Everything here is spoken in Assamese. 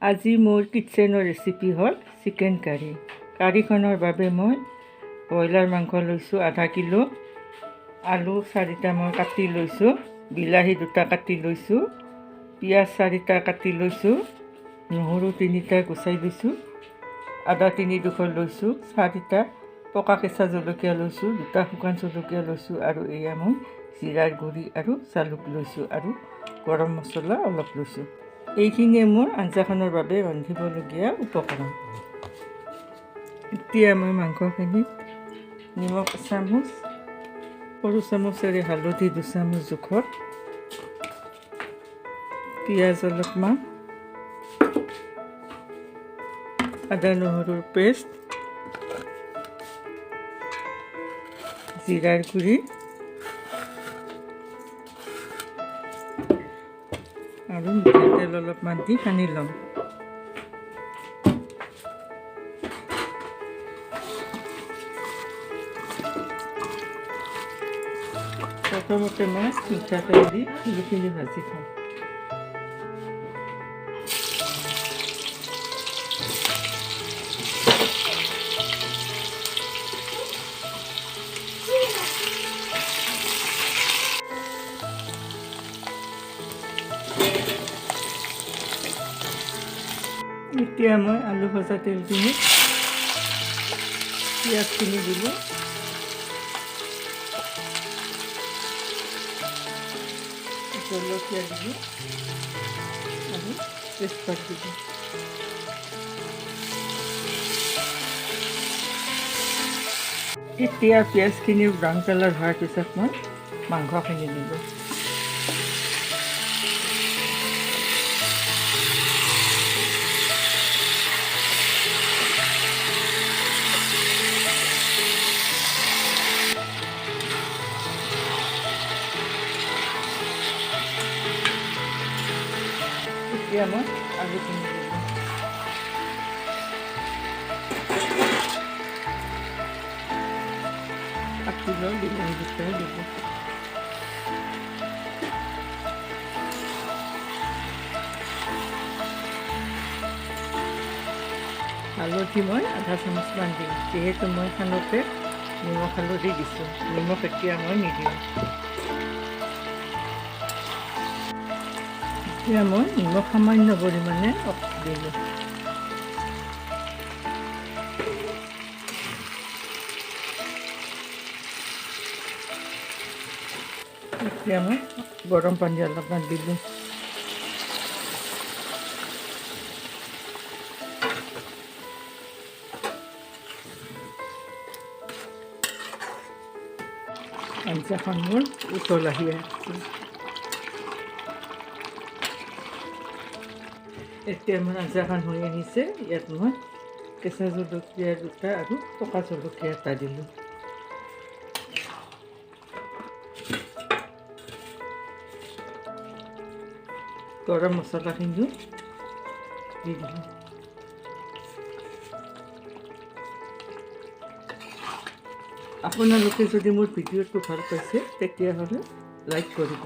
আজি মোৰ কিটচেনৰ ৰেচিপি হ'ল চিকেন কাৰী। কাৰীখনৰ বাবে মই ব্ৰইলাৰ মাংস লৈছোঁ আধা কিলো, আলু 4টা মই কাটি লৈছোঁ, বিলাহী 2টা কাটি লৈছোঁ, পিঁয়াজ 4টা কাটি লৈছোঁ, নহৰু 3টা গুচাই লৈছোঁ, আদা 3 টুকুৰা লৈছোঁ, 4টা পকা কেঁচা জলকীয়া লৈছোঁ, 2টা শুকান জলকীয়া লৈছোঁ আৰু এয়া মই জিৰাৰ গুড়ি আৰু জালুক লৈছোঁ আৰু গৰম মছলা অলপ লৈছোঁ। এইখিনিয়ে মোৰ আঞ্জাখনৰ বাবে ৰান্ধিবলগীয়া উপকৰণ। এতিয়া মই মাংসখিনিত নিমখ 1 চামুচ, সৰু চামুচেৰে হালধি 2 চামুচ জোখত, পিঁয়াজ অলপমান, আদা নহৰুৰ পেষ্ট, জিৰাৰ গুড়ি আৰু মিঠাতেল অলপমান দি সানি ল'ম। প্ৰথমতে মই মিঠাতেল দি আলুখিনি ভাজি থওঁ। এতিয়া মই আলু ভজা তেলখিনি পিঁয়াজখিনি দিলোঁ, জলকীয়া দিলোঁ আৰু তেজপাত দিলোঁ। এতিয়া পিঁয়াজখিনি ব্ৰাউন কালাৰ হোৱাৰ পিছত মই মাংসখিনি দিলোঁ। এতিয়া মই আলুখিনি দিলোঁ। কাটি লৈ বিলাহী 2টা দিলোঁ। হালধি মই আধা চামুচমান দিম, যিহেতু মই খানতে নিমখ হালধি দিছোঁ, নিমখ এতিয়া মই নিদিওঁ। এতিয়া মই নিমখ সামান্য পৰিমাণে দিলোঁ। এতিয়া মই গৰম পানী অলপমান দিলোঁ। আঞ্জাখন মোৰ উতল আহি আছে। এতিয়া মোৰ আঞ্জাখন হৈ আহিছে। ইয়াত মই কেঁচা জলকীয়া 2টা আৰু পকা জলকীয়া 1টা দিলোঁ। গৰম মছলাখিনিও দি দিলোঁ। আপোনালোকে যদি মোৰ ভিডিঅ'টো ভাল পাইছে তেতিয়াহ'লে লাইক কৰিব।